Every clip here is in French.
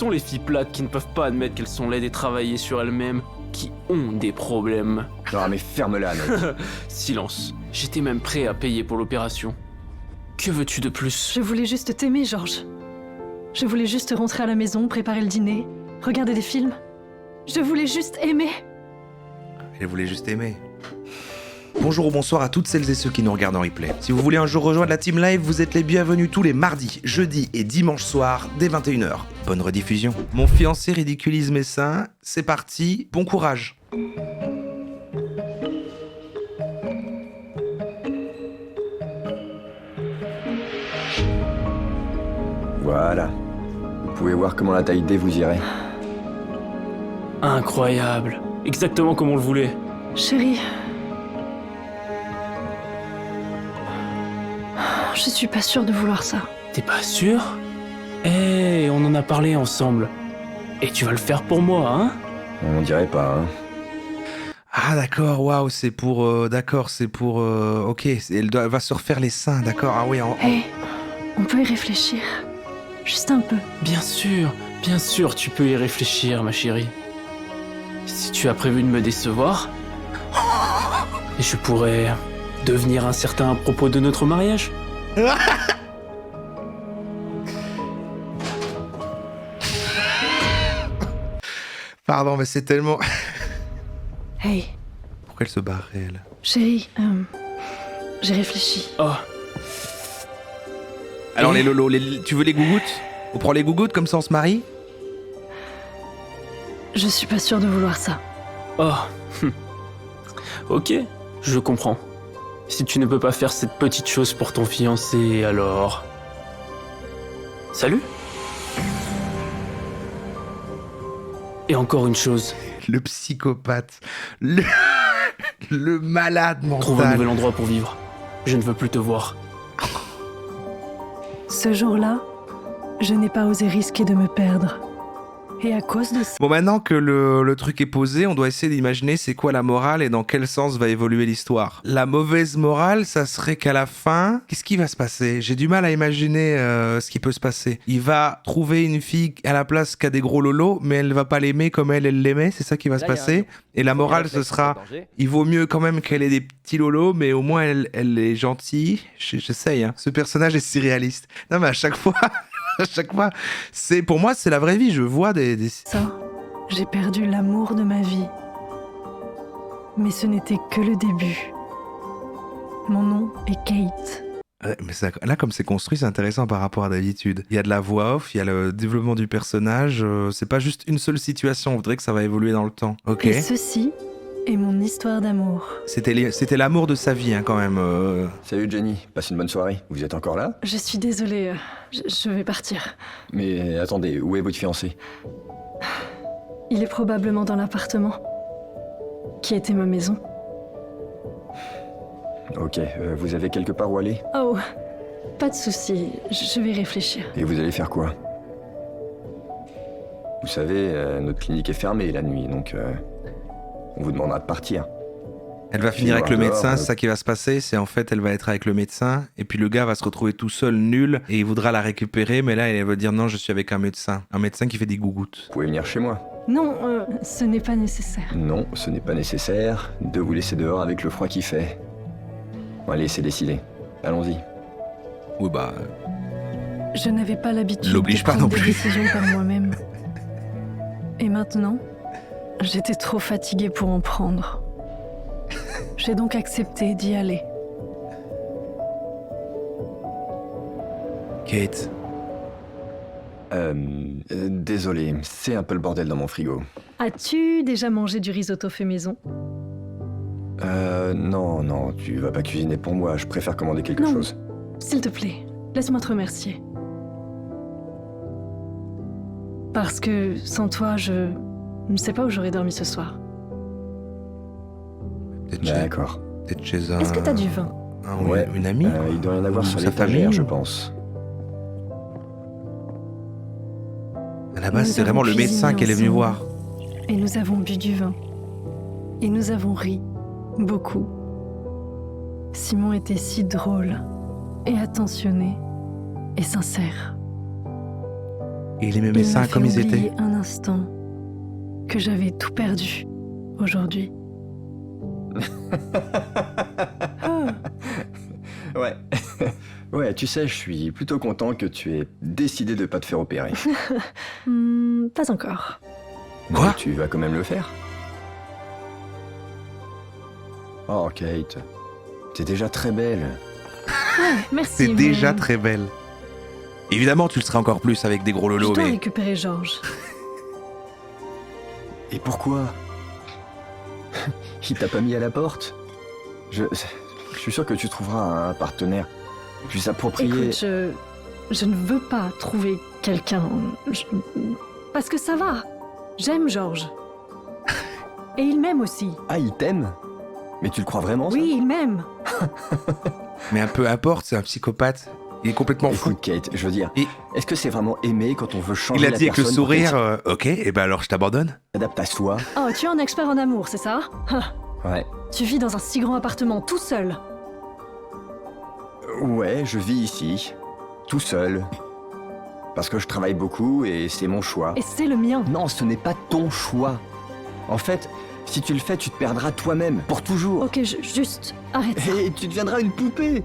sont les filles plates qui ne peuvent pas admettre qu'elles sont laides et travailler sur elles-mêmes, qui ont des problèmes. Non mais ferme-la, mec. Silence. J'étais même prêt à payer pour l'opération. Que veux-tu de plus? Je voulais juste t'aimer, Georges. Je voulais juste rentrer à la maison, préparer le dîner, regarder des films. Je voulais juste aimer. Elle voulait juste aimer. Bonjour ou bonsoir à toutes celles et ceux qui nous regardent en replay. Si vous voulez un jour rejoindre la Team Live, vous êtes les bienvenus tous les mardis, jeudis et dimanches soirs dès 21h. Bonne rediffusion. Mon fiancé ridiculise mes seins, c'est parti, bon courage. Voilà. Vous pouvez voir comment la taille D vous irait. Incroyable. Exactement comme on le voulait. Chérie. Je suis pas sûre de vouloir ça. T'es pas sûr? Eh, on en a parlé ensemble. Et tu vas le faire pour moi, hein? On dirait pas, hein. Ah d'accord, waouh, c'est pour... ok, elle va se refaire les seins, d'accord, ah oui, Hey, on peut y réfléchir. Juste un peu. Bien sûr, tu peux y réfléchir, ma chérie. Si tu as prévu de me décevoir, je pourrais devenir incertain à propos de notre mariage. Pardon, mais c'est tellement... Hey, Pourquoi elle se barre, elle? chérie, j'ai réfléchi. Oh, Alors Et les lolos, tu veux les gougouttes? On prend les gougouttes, comme ça on se marie? Je suis pas sûre de vouloir ça. oh. Ok, je comprends. Si tu ne peux pas faire cette petite chose pour ton fiancé, alors... Salut. Et encore une chose, Le psychopathe, le malade trouve un mental. nouvel endroit pour vivre. Je ne veux plus te voir. Ce jour-là, je n'ai pas osé risquer de me perdre. Et à cause de ça... Bon, maintenant que le truc est posé, on doit essayer d'imaginer c'est quoi la morale et dans quel sens va évoluer l'histoire. La mauvaise morale, ça serait qu'à la fin, qu'est-ce qui va se passer? J'ai du mal à imaginer ce qui peut se passer. Il va trouver une fille à la place qui a des gros lolos, mais elle va pas l'aimer comme elle l'aimait, c'est ça qui va se passer. Et la morale, ce sera, il vaut mieux quand même qu'elle ait des petits lolos, mais au moins elle est gentille. J'essaye, hein. Ce personnage est si réaliste. Non, mais à chaque fois... À chaque fois, pour moi, c'est la vraie vie. Je vois des... Ça, j'ai perdu l'amour de ma vie. Mais ce n'était que le début. Mon nom est Kate. Ouais, mais là, comme c'est construit, c'est intéressant par rapport à d'habitude. Il y a de la voix off, il y a le développement du personnage. C'est pas juste une seule situation. On voudrait que ça va évoluer dans le temps. Ok. Et ceci est mon histoire d'amour. C'était l'amour de sa vie, hein, quand même. Salut Jenny, passe une bonne soirée. Vous êtes encore là? Je suis désolée, je vais partir. Mais attendez, où est votre fiancé? Il est probablement dans l'appartement, qui était ma maison. Ok, vous avez quelque part où aller? Oh, pas de souci, je vais réfléchir. Et vous allez faire quoi? Vous savez, notre clinique est fermée la nuit, donc on vous demandera de partir. Elle va finir avec le dehors, médecin, c'est ça qui va se passer. C'est en fait, elle va être avec le médecin, et puis le gars va se retrouver tout seul, nul, et il voudra la récupérer, mais là, elle va dire non, je suis avec un médecin qui fait des gougouttes. Vous pouvez venir chez moi. Non, ce n'est pas nécessaire. Non, ce n'est pas nécessaire de vous laisser dehors avec le froid qu'il fait. Bon, allez, c'est décidé. Allons-y. Oui, bah... Je n'avais pas l'habitude L'oblige de pas prendre non des plus. décisions par moi-même. Et maintenant, j'étais trop fatiguée pour en prendre. J'ai donc accepté d'y aller. Kate, Désolé, c'est un peu le bordel dans mon frigo. As-tu déjà mangé du risotto fait maison? Non, tu vas pas cuisiner pour moi, je préfère commander quelque Non. chose. S'il te plaît, laisse-moi te remercier. Parce que sans toi, je ne sais pas où j'aurais dormi ce soir. D'accord. peut-être chez un... Est-ce que t'as du vin? Ouais. Une amie Il doit y en avoir Ou sur sa l'étagère, famille, je ou- pense. À la base, Nous c'est vraiment avons le médecin cuisiné qu'elle est venue ensemble. voir. Et nous avons bu du vin. Et nous avons ri. Beaucoup. Simon était si drôle. Et attentionné. Et sincère. Et il aimait mes Il m'a seins fait comme ils oublier étaient. un instant que j'avais tout perdu aujourd'hui. Ouais. Ouais, tu sais, je suis plutôt content que tu aies décidé de pas te faire opérer. Pas encore. Quoi? Mais tu vas quand même le faire. Oh, Kate. T'es déjà très belle. Merci. C'est mais déjà très belle. Évidemment, tu le seras encore plus avec des gros Je lolos, dois mais... récupérer Georges. Et pourquoi? Il t'a pas mis à la porte? Je suis sûr que tu trouveras un partenaire plus approprié. Écoute, je ne veux pas trouver quelqu'un. Parce que ça va. J'aime Georges. Et il m'aime aussi. Ah, il t'aime? Mais tu le crois vraiment, ça? Oui, il m'aime. Mais peu importe, c'est un psychopathe. Il est complètement fou. Écoute, Kate, je veux dire, Et- est-ce que c'est vraiment aimer quand on veut changer Il a la dit avec le personne pour sourire, qu'elle ok, et ben alors je t'abandonne. s'adapte à soi? Oh, tu es un expert en amour, c'est ça? Ouais. Tu vis dans un si grand appartement, tout seul. Ouais, je vis ici, tout seul. Parce que je travaille beaucoup et c'est mon choix. Et c'est le mien. Non, ce n'est pas ton choix. En fait, si tu le fais, tu te perdras toi-même, pour toujours. Ok, juste arrête ça. Et tu deviendras une poupée.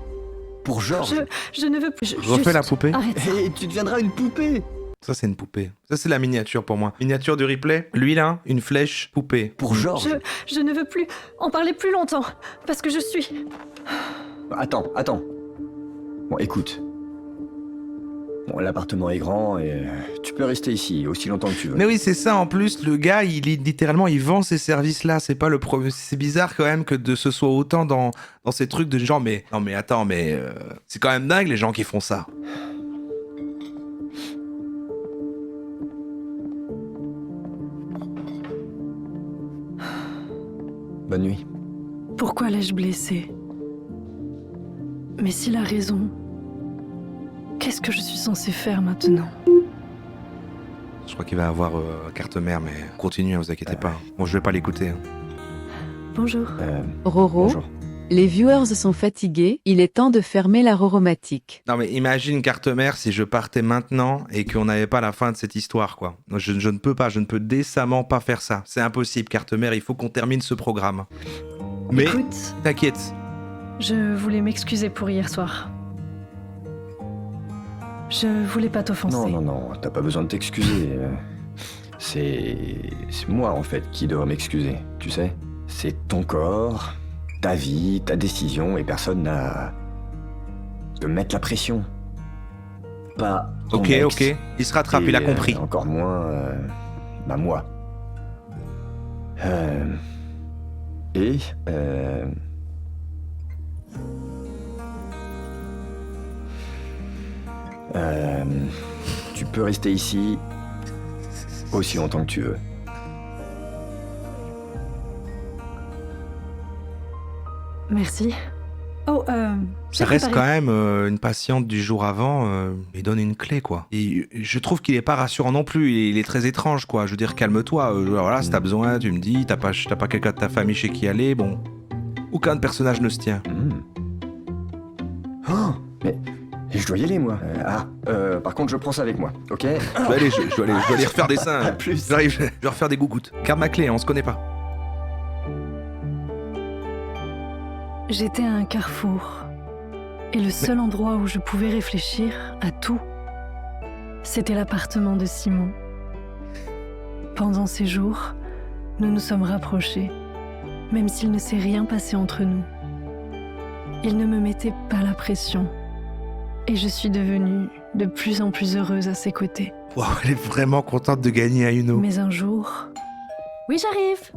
Pour Georges. Je ne veux plus. Refais juste la poupée. Arrête ça. Et tu deviendras une poupée. Ça, c'est une poupée. Ça, c'est la miniature pour moi. Miniature du replay. Lui, là, une flèche, poupée. Pour Georges. Je ne veux plus en parler plus longtemps. Parce que je suis. Attends. Bon, écoute. Bon, l'appartement est grand et tu peux rester ici aussi longtemps que tu veux. Mais oui, c'est ça. En plus, le gars, littéralement, il vend ces services-là. C'est pas le premier. C'est bizarre quand même que de ce soit autant dans ces trucs de genre. Mais non, mais attends, mais c'est quand même dingue les gens qui font ça. Bonne nuit. Pourquoi l'ai-je blessé? Mais s'il a raison, qu'est-ce que je suis censée faire maintenant? Je crois qu'il va avoir carte mère, mais continue, hein, vous inquiétez pas. Bon, je vais pas l'écouter. Hein. Bonjour. Roro, Bonjour. les viewers sont fatigués, il est temps de fermer la roromatique. Non, mais imagine carte mère si je partais maintenant et qu'on n'avait pas la fin de cette histoire, quoi. Je ne peux pas, je ne peux décemment pas faire ça. C'est impossible, carte mère, il faut qu'on termine ce programme. Mais Écoute, t'inquiète. je voulais m'excuser pour hier soir. Je voulais pas t'offenser. Non, t'as pas besoin de t'excuser. C'est moi en fait qui dois m'excuser, tu sais. C'est ton corps, ta vie, ta décision et personne n'a de mettre la pression. Pas ton Ok, ex ok. Il se rattrape, et, il a compris. encore moins, moi. Et tu peux rester ici aussi longtemps que tu veux. Merci. Oh, Ça reste quand même une patiente du jour avant, il donne une clé, quoi. Et je trouve qu'il est pas rassurant non plus, il est très étrange, quoi. Je veux dire, calme-toi, voilà, si t'as besoin, tu me dis, t'as pas quelqu'un de ta famille chez qui aller, bon. Aucun personnage ne se tient. Oh, mais je dois y aller, moi. Par contre, je prends ça avec moi, ok? Allez, je dois aller refaire des seins. À plus. J'arrive, je vais refaire des gougouttes. Garde ma clé, on se connaît pas. J'étais à un carrefour. Et le seul endroit où je pouvais réfléchir à tout, c'était l'appartement de Simon. Pendant ces jours, nous nous sommes rapprochés, même s'il ne s'est rien passé entre nous. Il ne me mettait pas la pression. Et je suis devenue de plus en plus heureuse à ses côtés. Wow, elle est vraiment contente de gagner à Uno. Mais un jour... Oui, j'arrive!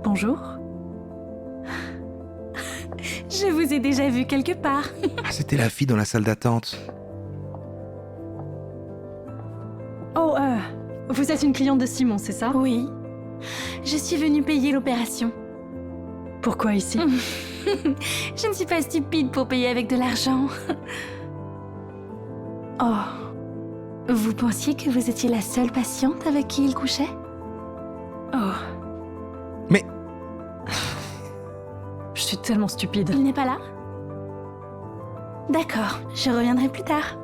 Bonjour. Je vous ai déjà vu quelque part. Ah, c'était la fille dans la salle d'attente. Oh, vous êtes une cliente de Simon, c'est ça? Oui. Je suis venue payer l'opération. Pourquoi ici? Je ne suis pas stupide pour payer avec de l'argent. Oh, Vous pensiez que vous étiez la seule patiente avec qui il couchait? oh. Mais- Je suis tellement stupide. Il n'est pas là? D'accord, je reviendrai plus tard.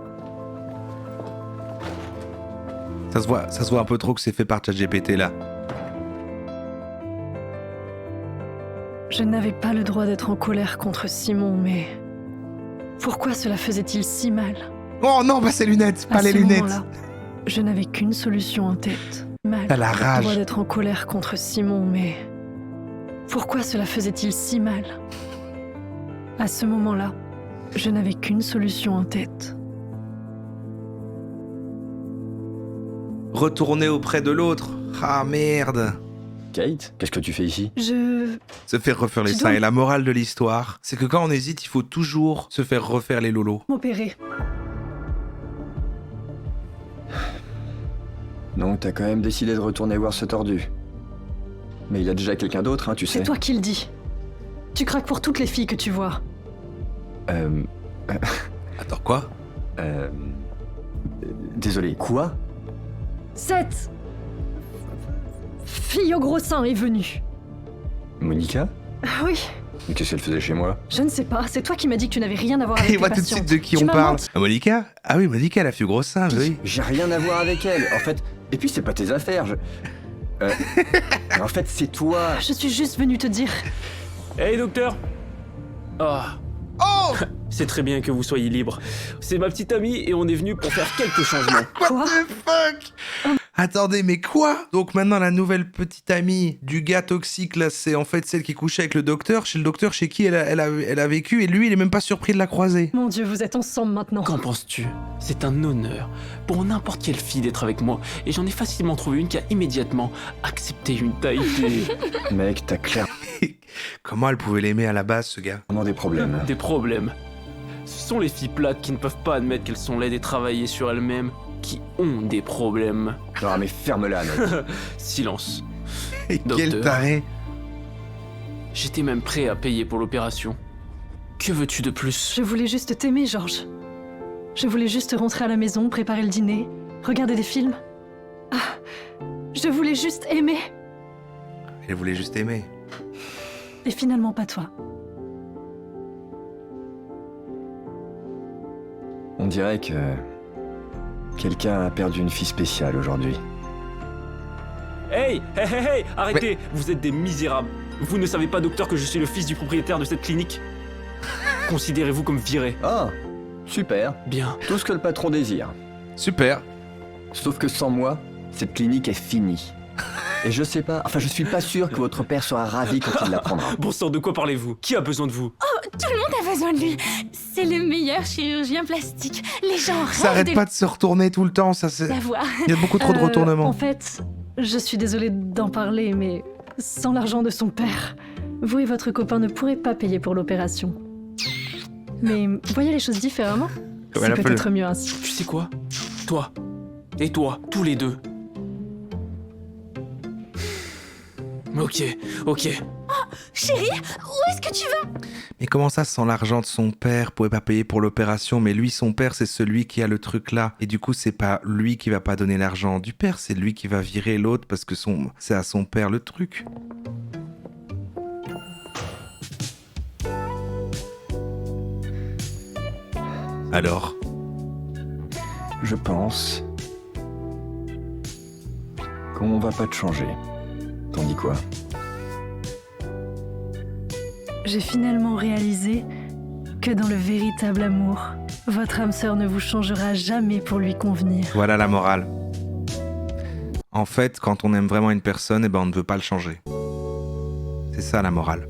Ça se voit un peu trop que c'est fait par ChatGPT là. Je n'avais pas le droit d'être en colère contre Simon, mais pourquoi cela faisait-il si mal? Oh non, pas ses lunettes, pas À les ce lunettes. moment-là, je n'avais qu'une solution en tête. Mal. Ah, la Le rage. droit d'être en colère contre Simon, mais pourquoi cela faisait-il si mal? À ce moment-là, je n'avais qu'une solution en tête. Retourner auprès de l'autre. Ah merde. Kate, qu'est-ce que tu fais ici? Se faire refaire les Tu seins. dois- Et la morale de l'histoire, c'est que quand on hésite, il faut toujours se faire refaire les lolos. M'opérer. Donc t'as quand même décidé de retourner voir ce tordu. Mais il y a déjà quelqu'un d'autre, hein, tu sais. C'est toi qui le dis. Tu craques pour toutes les filles que tu vois. Attends, quoi? Désolé, quoi? Cette fille au gros sein est venue. Monica? Ah oui, Mais qu'est-ce qu'elle faisait chez moi? je ne sais pas. C'est toi qui m'as dit que tu n'avais rien à voir avec Et tes voit tout de suite patientes. de qui Tu on m'as parle. menti. Ah, Monica? Ah oui, Monica, elle a fait gros sein, oui. J'ai rien à voir avec elle, en fait. Et puis c'est pas tes affaires, en fait, c'est toi. Je suis juste venue te dire. Hey docteur. Ah. Oh! C'est très bien que vous soyez libre. C'est ma petite amie et on est venu pour faire quelques changements. Quoi? The fuck? Attendez, mais quoi? Donc maintenant, la nouvelle petite amie du gars toxique, là, c'est en fait celle qui couchait avec le docteur, chez le docteur chez qui elle a vécu, et lui, il est même pas surpris de la croiser. Mon Dieu, vous êtes ensemble maintenant. Qu'en penses-tu? C'est un honneur pour n'importe quelle fille d'être avec moi et j'en ai facilement trouvé une qui a immédiatement accepté une taille Mec, t'as clairement Comment elle pouvait l'aimer à la base, ce gars? des problèmes. des problèmes. Ce sont les filles plates qui ne peuvent pas admettre qu'elles sont laides et travailler sur elles-mêmes qui ont des problèmes. Non, mais ferme-la, mec. Silence. Et quel Docteur. taré! J'étais même prêt à payer pour l'opération. Que veux-tu de plus? Je voulais juste t'aimer, Georges. Je voulais juste rentrer à la maison, préparer le dîner, regarder des films. Ah, je voulais juste aimer. Elle voulait juste aimer. Et finalement pas toi. On dirait que quelqu'un a perdu une fille spéciale aujourd'hui. Hey, hey, hey, hey, arrêtez. Vous êtes des misérables. Vous ne savez pas, docteur, que je suis le fils du propriétaire de cette clinique? Considérez-vous comme viré. Ah, super. Bien. Tout ce que le patron désire. Super. Sauf que sans moi, cette clinique est finie. Et je sais pas, enfin je suis pas sûr que votre père sera ravi quand il l'apprendra. Bon sang, de quoi parlez-vous? Qui a besoin de vous? Tout le monde a besoin de lui. C'est le meilleur chirurgien plastique. Les gens Ça rêvent arrête de pas de se retourner tout le temps, ça c'est... l'avoir. Il y a beaucoup trop de retournements. En fait, je suis désolée d'en parler, mais sans l'argent de son père, vous et votre copain ne pourrez pas payer pour l'opération. Mais voyez les choses différemment. Comme C'est elle a fait peut-être mieux ainsi. Tu sais quoi? Toi et toi, tous les deux. Ok, ok. Chérie, où est-ce que tu vas? Mais comment ça, sans l'argent de son père, pouvait pas payer pour l'opération? Mais lui, son père, c'est celui qui a le truc là. Et du coup, c'est pas lui qui va pas donner l'argent du père, c'est lui qui va virer l'autre parce que c'est à son père le truc. Alors? Je pense qu'on va pas te changer. T'en dis quoi? J'ai finalement réalisé que dans le véritable amour, votre âme sœur ne vous changera jamais pour lui convenir. Voilà la morale. En fait, quand on aime vraiment une personne, eh ben on ne veut pas le changer. C'est ça la morale.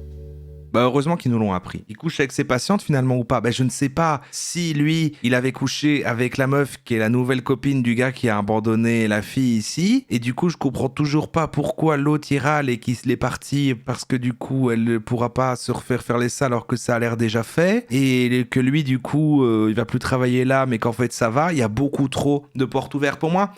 Bah heureusement qu'ils nous l'ont appris. Il couche avec ses patientes finalement ou pas? Bah je ne sais pas. Si lui, il avait couché avec la meuf qui est la nouvelle copine du gars qui a abandonné la fille ici, et du coup je comprends toujours pas pourquoi l'autre il râle et qu'il est parti parce que du coup elle ne pourra pas se refaire faire les ça alors que ça a l'air déjà fait, et que lui du coup il va plus travailler là mais qu'en fait ça va. Il y a beaucoup trop de portes ouvertes pour moi.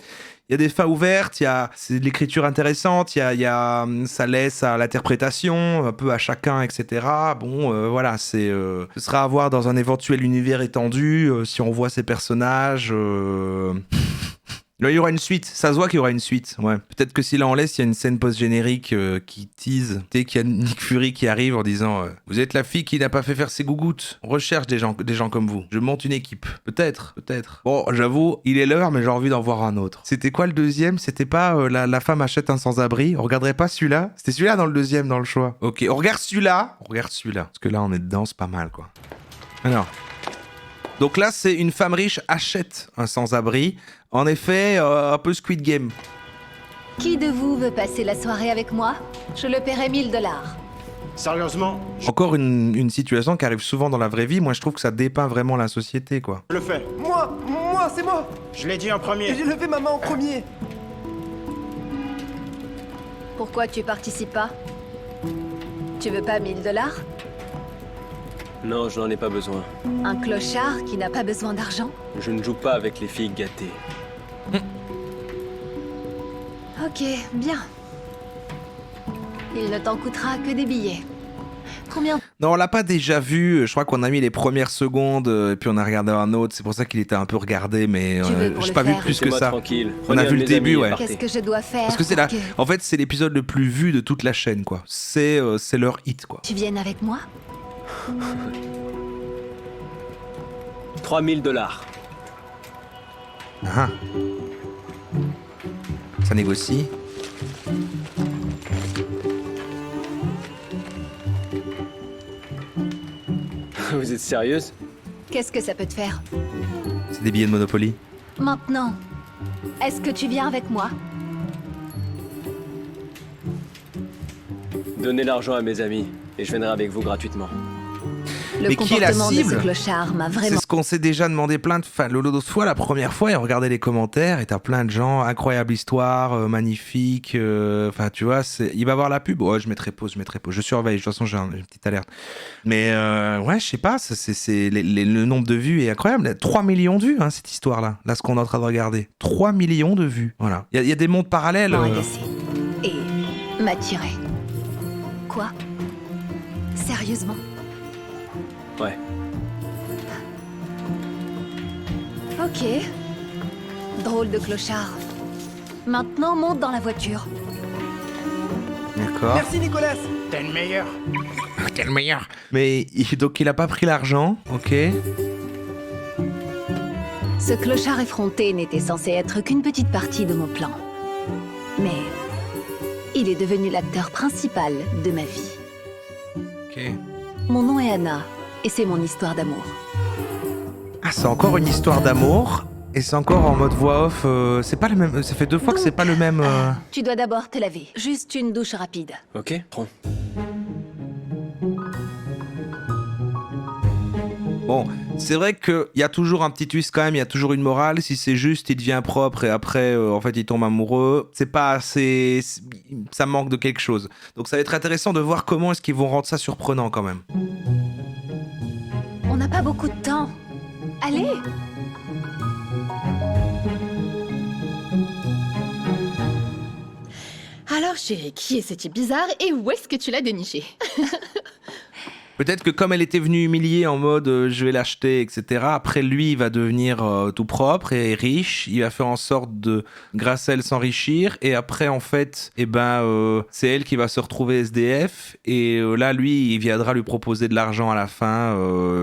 Il y a des fins ouvertes, c'est de l'écriture intéressante, ça laisse à l'interprétation, un peu à chacun, etc. Bon, voilà, ce sera à voir dans un éventuel univers étendu, si on voit ces personnages. Là, il y aura une suite. Ça se voit qu'il y aura une suite. Ouais. Peut-être que si là on laisse, il y a une scène post-générique qui tease. Tu sais qu'il y a Nick Fury qui arrive en disant vous êtes la fille qui n'a pas fait faire ses gougouttes. On recherche des gens comme vous. Je monte une équipe. Peut-être. Bon, j'avoue, il est l'heure, mais j'ai envie d'en voir un autre. C'était quoi le deuxième? C'était pas la femme achète un sans-abri. On regarderait pas celui-là? C'était celui-là dans le deuxième, dans le choix. Ok, on regarde celui-là. Parce que là, on est dedans, c'est pas mal, quoi. Alors. Donc là, c'est une femme riche achète un sans-abri. En effet, un peu Squid Game. Qui de vous veut passer la soirée avec moi? Je le paierai 1000 $. Sérieusement, Encore une situation qui arrive souvent dans la vraie vie. Moi, je trouve que ça dépeint vraiment la société, quoi. je le fais. Moi, c'est moi. Je l'ai dit en premier. J'ai levé ma main en premier. Pourquoi tu participes pas? Tu veux pas 1000 $? Non, je n'en ai pas besoin. Un clochard qui n'a pas besoin d'argent? Je ne joue pas avec les filles gâtées. Ok, bien. Il ne t'en coûtera que des billets. Combien? Non, on l'a pas déjà vu. Je crois qu'on a mis les premières secondes et puis on a regardé un autre. C'est pour ça qu'il était un peu regardé, mais Tu veux pour j'ai le pas vu faire plus que Laissez-moi ça. tranquille. On Prenez a un vu de le mes début, amis et ouais. partez. Qu'est-ce que je dois faire Parce que c'est pour là. En fait, c'est l'épisode le plus vu de toute la chaîne, quoi. C'est leur hit, quoi. tu viennes avec moi? 3000 $. Ah. Ça négocie. Vous êtes sérieuse? Qu'est-ce que ça peut te faire? C'est des billets de Monopoly. Maintenant, est-ce que tu viens avec moi? Donnez l'argent à mes amis et je viendrai avec vous gratuitement. Le Mais qui est la comportement de ce cible? clochard m'a C'est vraiment... ce qu'on s'est déjà demandé plein de fois. L'autre fois, la première fois, et regardez les commentaires, et t'as plein de gens, incroyable histoire, magnifique. Enfin, tu vois, il va voir la pub. Ouais, je mettrai pause. Je surveille. De toute façon, j'ai une petite alerte. Mais ouais, je sais pas. Le nombre de vues est incroyable. 3 millions de vues, hein, cette histoire-là. Là, ce qu'on est en train de regarder. 3 millions de vues. Voilà. Il y a des mondes parallèles. agacé et m'attirer. Quoi? Sérieusement? Ouais. Ok. Drôle de clochard. Maintenant, monte dans la voiture. D'accord. Merci Nicolas. T'es le meilleur. T'es le meilleur. Mais donc, il a pas pris l'argent. Ok. Ce clochard effronté n'était censé être qu'une petite partie de mon plan. Mais il est devenu l'acteur principal de ma vie. Ok. Mon nom est Anna, et c'est mon histoire d'amour. Ah, c'est encore une histoire d'amour. Et c'est encore en mode voix off. C'est pas le même. Ça fait 2 fois que c'est pas le même. Tu dois d'abord te laver. Juste une douche rapide. Ok, prends. Bon, c'est vrai qu'il y a toujours un petit twist quand même, il y a toujours une morale. Si c'est juste, il devient propre et après, en fait, il tombe amoureux. C'est pas assez... Ça manque de quelque chose. Donc ça va être intéressant de voir comment est-ce qu'ils vont rendre ça surprenant quand même. On n'a pas beaucoup de temps. Allez! Alors chérie, qui est ce type bizarre et où est-ce que tu l'as déniché? Peut-être que comme elle était venue humilier en mode je vais l'acheter, etc., après lui, il va devenir tout propre et riche. Il va faire en sorte de, grâce à elle, s'enrichir. Et après, en fait, c'est elle qui va se retrouver SDF. Et là, lui, il viendra lui proposer de l'argent à la fin.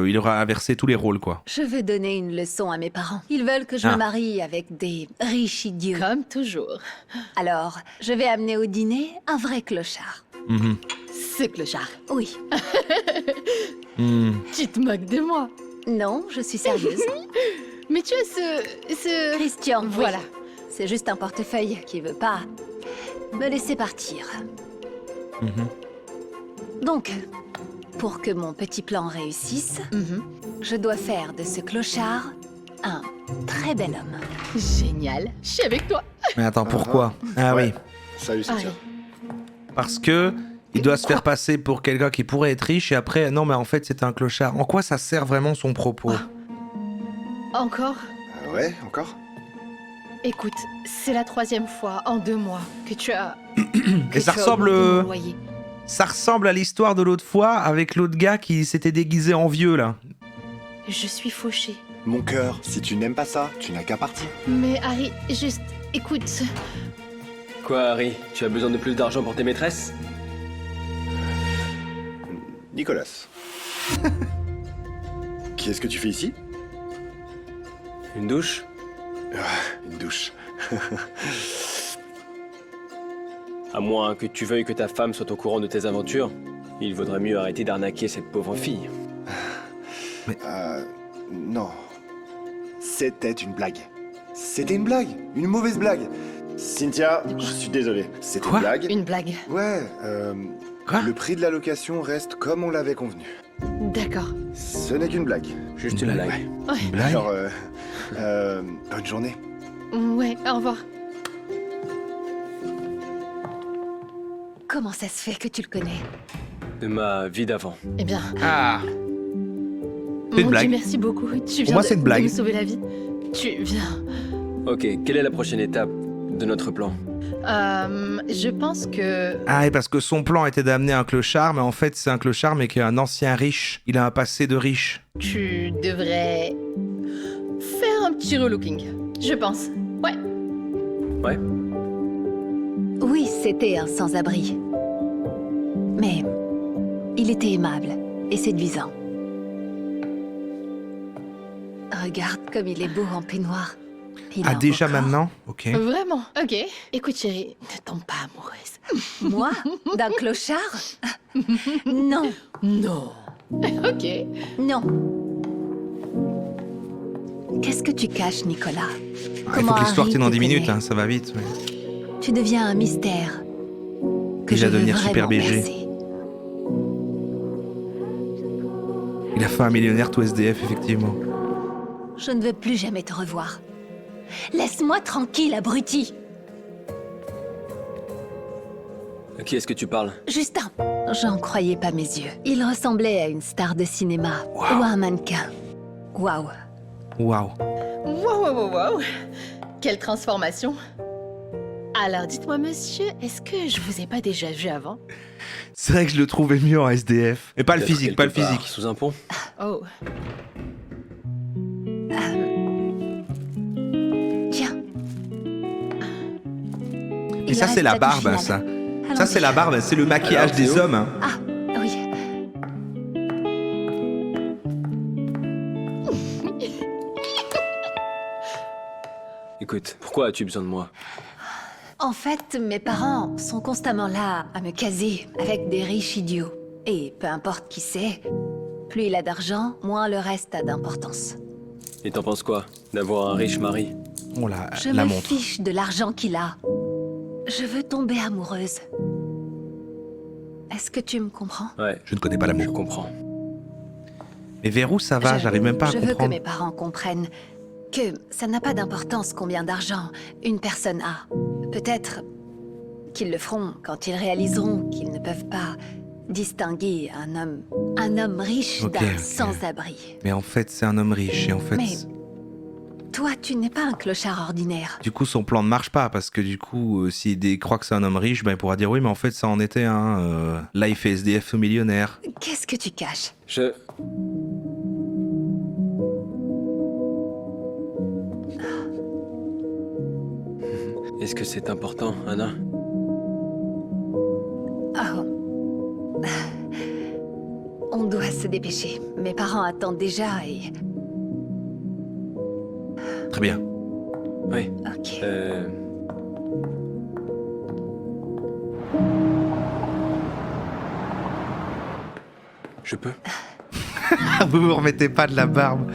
Il aura inversé tous les rôles, quoi. Je veux donner une leçon à mes parents. Ils veulent que je me marie avec des riches idiots. Comme toujours. Alors, je vais amener au dîner un vrai clochard. Mhm. Ce clochard. Oui. Mhm. Tu te moques de moi. Non, je suis sérieuse. Mais tu as ce... Christian, oui. Voilà. C'est juste un portefeuille qui veut pas me laisser partir. Mhm. Donc, pour que mon petit plan réussisse, je dois faire de ce clochard un très bel homme. Génial. Je suis avec toi. Mais attends, pourquoi? Ah Ouais. oui. Salut, Cynthia. Parce que il doit se faire passer pour quelqu'un qui pourrait être riche et après, non, mais en fait, c'est un clochard. En quoi ça sert vraiment son propos? Encore? Ah ouais, encore? Écoute, c'est la 3e fois en 2 mois que tu as... Et ça tu as ressemble, augmenté mon loyer. ça ressemble à l'histoire de l'autre fois avec l'autre gars qui s'était déguisé en vieux, là. Je suis fauchée. Mon cœur, si tu n'aimes pas ça, tu n'as qu'à partir. Mais Harry, juste écoute. Quoi, Harry? Tu as besoin de plus d'argent pour tes maîtresses? Nicolas. Qu'est-ce que tu fais ici? Une douche? Une douche. À moins que tu veuilles que ta femme soit au courant de tes aventures, il vaudrait mieux arrêter d'arnaquer cette pauvre fille. Non. C'était une blague. C'était une blague. Une mauvaise blague. Cynthia, je suis désolé. C'était Quoi? une blague. Une blague. Ouais, Quoi? le prix de la location reste comme on l'avait convenu. D'accord. Ce n'est qu'une blague. Juste une blague. Ouais. Une blague? Alors, bonne journée. Ouais, au revoir. Comment ça se fait que tu le connais? De ma vie d'avant. Eh bien, Ah, mon Dieu, blague. merci beaucoup. Tu viens moi, de- c'est une blague. de me sauver la vie. Tu viens. Ok, quelle est la prochaine étape de notre plan? Je pense que... Ah, et parce que son plan était d'amener un clochard, mais en fait, c'est un clochard, mais qui est un ancien riche. Il a un passé de riche. Tu devrais faire un petit relooking, je pense. Ouais. Ouais? Oui, c'était un sans-abri. Mais il était aimable et séduisant. Regarde comme il est beau en peignoir. Il Ah, a déjà encore- maintenant? Ok. Vraiment. Ok. Écoute, chérie, ne tombe pas amoureuse. Moi? D'un clochard? Non, Non. Ok. non. Qu'est-ce que tu caches, Nicolas? Ah, il faut Comment que l'histoire Harry tienne en te 10 minutes, connaît? hein, ça va vite. Ouais. Tu deviens un mystère. Que Il va je veux devenir super vraiment BG. percer. Il a fait un millionnaire tout SDF, effectivement. Je ne veux plus jamais te revoir. Laisse-moi tranquille, abruti. À qui est-ce que tu parles? Justin, j'en croyais pas mes yeux. Il ressemblait à une star de cinéma ou à un mannequin. Waouh. Waouh. Wow. Quelle transformation. Alors, dites-moi, monsieur, est-ce que je vous ai pas déjà vu avant? C'est vrai que je le trouvais mieux en SDF. Mais pas le Peut-être physique, pas le quelque part, physique. Sous un pont? Oh. Tiens. Mais ça, c'est la barbe, ça. Ça, c'est la barbe, c'est le maquillage Alors, des Théo hommes. Hein. Ah, oui. Écoute, pourquoi as-tu besoin de moi? En fait, mes parents sont constamment là à me caser avec des riches idiots. Et peu importe qui c'est, plus il a d'argent, moins le reste a d'importance. Et t'en penses quoi? D'avoir un riche mari? On la, Je la me montre. fiche de l'argent qu'il a. Je veux tomber amoureuse. Est-ce que tu me comprends? Ouais, Je ne connais pas je l'amour. comprends. Mais vers où ça va? J'arrive même pas à Je veux que comprendre. mes parents comprennent que ça n'a pas d'importance combien d'argent une personne a. Peut-être qu'ils le feront quand ils réaliseront qu'ils ne peuvent pas distinguer un homme riche Ok, d'un ok. sans-abri. Mais en fait, c'est un homme riche. Et en fait, Mais toi, tu n'es pas un clochard ordinaire. du coup, son plan ne marche pas. Parce que du coup, s'il croit que c'est un homme riche, ben, il pourra dire oui, mais en fait, ça en était un. Là, il fait SDF ou millionnaire. Qu'est-ce que tu caches? Je... Est-ce que c'est important, Anna? Oh. On doit se dépêcher. Mes parents attendent déjà et... Très bien. Oui. Ok. Je peux? Vous vous remettez pas de la barbe.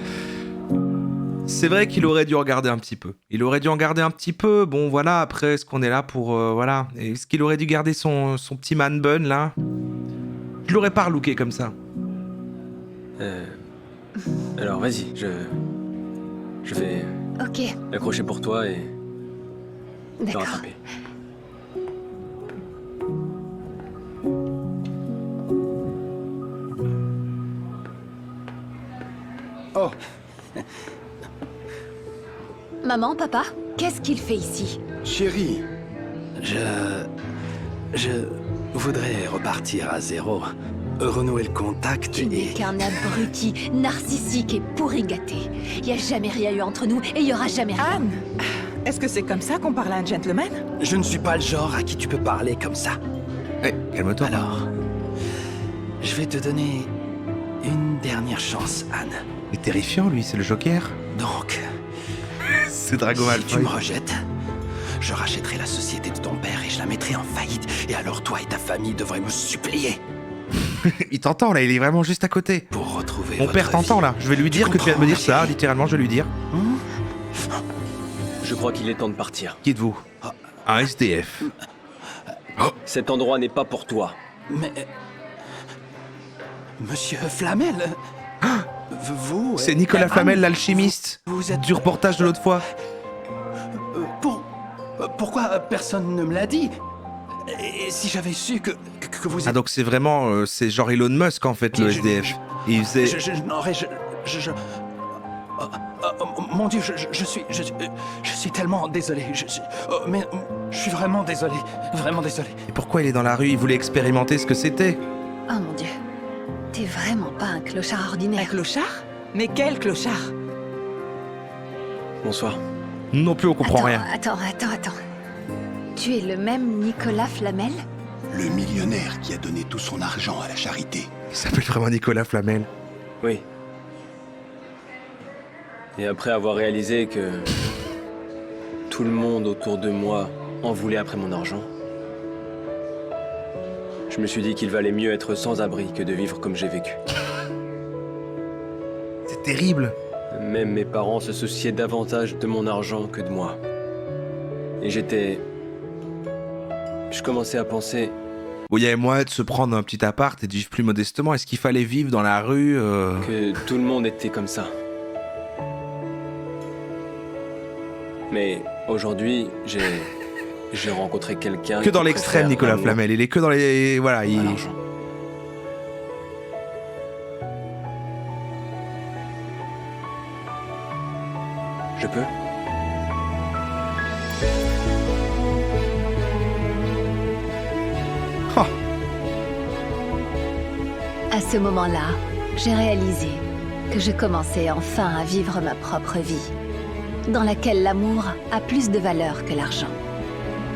C'est vrai qu'il aurait dû regarder un petit peu. Il aurait dû en garder un petit peu. Bon, voilà, après, est-ce qu'on est là pour... voilà. Est-ce qu'il aurait dû garder son petit man bun, là? Je l'aurais pas relooké comme ça. Alors, vas-y, je vais Ok, l'accrocher pour toi et te d'accord. rattraper. Oh, Maman, papa, qu'est-ce qu'il fait ici? chérie. Je voudrais repartir à zéro. renouer le contact Tu n'es qu'un abruti, narcissique et pourri gâté. Il n'y a jamais rien eu entre nous et il n'y aura jamais rien. Anne, est-ce que c'est comme ça qu'on parle à un gentleman? Je ne suis pas le genre à qui tu peux parler comme ça. Eh, calme-toi. Alors, je vais te donner une dernière chance, Anne. Il est terrifiant, lui, c'est le Joker. Donc, C'est Drago si Malfoy. tu me rejettes, je rachèterai la société de ton père et je la mettrai en faillite. Et alors toi et ta famille devraient me supplier Il t'entend, là, il est vraiment juste à côté. pour retrouver Mon votre père t'entend, vie. là. Je vais lui dire que tu viens de me dire ça, littéralement, je vais lui dire. Je crois qu'il est temps de partir. Qui êtes-vous? Un SDF. Cet endroit n'est pas pour toi. Mais... Monsieur Flamel vous... C'est Nicolas Anne, Flamel, l'alchimiste, vous êtes... du reportage de l'autre fois. Pourquoi personne ne me l'a dit? Et si j'avais su que vous êtes... Ah, donc c'est vraiment... c'est genre Elon Musk, en fait, le SDF. Il faisait... Mon Dieu, je suis tellement désolé. Mais je suis vraiment désolé. Vraiment désolé. Et pourquoi il est dans la rue? Il voulait expérimenter ce que c'était. Oh mon Dieu. T'es vraiment pas un clochard ordinaire. Un clochard? Mais quel clochard? Bonsoir. Nous non plus, on comprend rien. Attends. Tu es le même Nicolas Flamel? Le millionnaire qui a donné tout son argent à la charité. Il s'appelle vraiment Nicolas Flamel. Oui. Et après avoir réalisé que tout le monde autour de moi en voulait après mon argent, je me suis dit qu'il valait mieux être sans abri que de vivre comme j'ai vécu. C'est terrible. Même mes parents se souciaient davantage de mon argent que de moi. Et je commençais à penser... Bon, il y avait moyen de se prendre un petit appart et de vivre plus modestement. Est-ce qu'il fallait vivre dans la rue que tout le monde était comme ça. Mais aujourd'hui, j'ai rencontré quelqu'un... Que dans qui l'extrême, préfère Nicolas l'amour Flamel. Il est que dans les... Voilà, à il... l'argent. Je peux? Oh. À ce moment-là, j'ai réalisé que je commençais enfin à vivre ma propre vie, dans laquelle l'amour a plus de valeur que l'argent.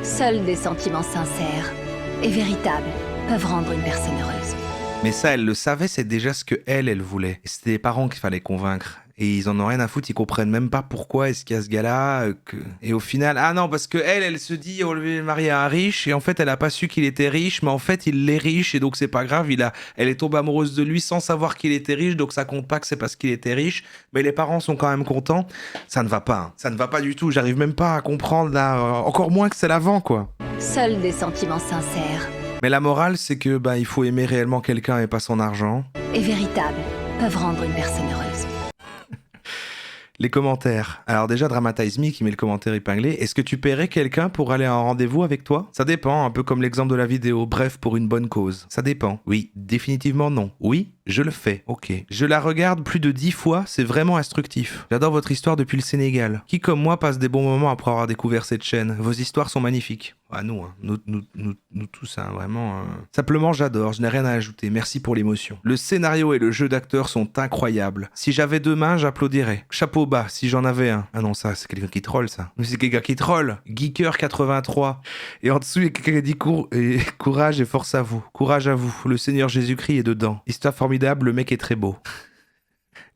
Seuls des sentiments sincères et véritables peuvent rendre une personne heureuse. Mais ça, elle le savait, c'est déjà ce que elle voulait. Et c'était les parents qu'il fallait convaincre. Et ils en ont rien à foutre, ils comprennent même pas pourquoi est-ce qu'il y a ce gars-là. Et au final, ah non, parce que elle se dit, on lui est marié à un riche, et en fait, elle a pas su qu'il était riche, mais en fait, il est riche, et donc c'est pas grave, elle est tombée amoureuse de lui sans savoir qu'il était riche, donc ça compte pas que c'est parce qu'il était riche, mais les parents sont quand même contents. Ça ne va pas, hein. Ça ne va pas du tout, j'arrive même pas à comprendre, là, encore moins que c'est l'avant, quoi. Seuls des sentiments sincères Mais la morale, c'est que, il faut aimer réellement quelqu'un et pas son argent. et véritables peuvent rendre une personne heureuse. Les commentaires. Alors déjà, Dramatize Me qui met le commentaire épinglé. Est-ce que tu paierais quelqu'un pour aller à un rendez-vous avec toi? Ça dépend, un peu comme l'exemple de la vidéo. Bref, pour une bonne cause. Ça dépend. Oui, définitivement non. Oui, je le fais. Ok. Je la regarde plus de 10 fois, c'est vraiment instructif. J'adore votre histoire depuis le Sénégal. Qui comme moi passe des bons moments après avoir découvert cette chaîne? Vos histoires sont magnifiques. Ah nous, hein. Nous tous, hein, vraiment. Simplement, j'adore, je n'ai rien à ajouter. Merci pour l'émotion. Le scénario et le jeu d'acteurs sont incroyables. Si j'avais 2 mains, j'applaudirais. Chapeau bas, si j'en avais un. Ah non, ça, c'est quelqu'un qui troll, ça. Mais c'est quelqu'un qui troll. Geeker83. Et en dessous, il y a quelqu'un qui dit courage et force à vous. Courage à vous. Le Seigneur Jésus-Christ est dedans. Histoire formidable, le mec est très beau.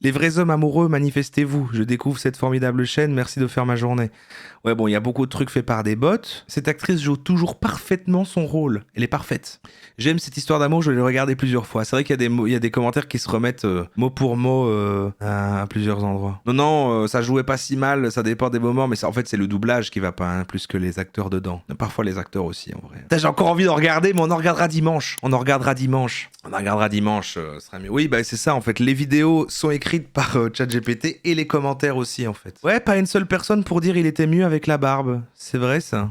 Les vrais hommes amoureux, manifestez-vous. Je découvre cette formidable chaîne, merci de faire ma journée. Ouais, bon, il y a beaucoup de trucs faits par des bots. Cette actrice joue toujours parfaitement son rôle. Elle est parfaite. J'aime cette histoire d'amour, je l'ai regardée plusieurs fois. C'est vrai qu'il y a des commentaires qui se remettent mot pour mot à plusieurs endroits. Non, ça jouait pas si mal, ça dépend des moments, mais ça, en fait, c'est le doublage qui va pas, hein, plus que les acteurs dedans. Parfois les acteurs aussi, en vrai. J'ai encore envie de regarder, mais on en regardera dimanche. On en regardera dimanche, ce sera mieux. Oui, c'est ça, en fait. Les vidéos sont écrites par ChatGPT et les commentaires aussi, en fait. Ouais, pas une seule personne pour dire il était mieux avec la barbe. C'est vrai, ça.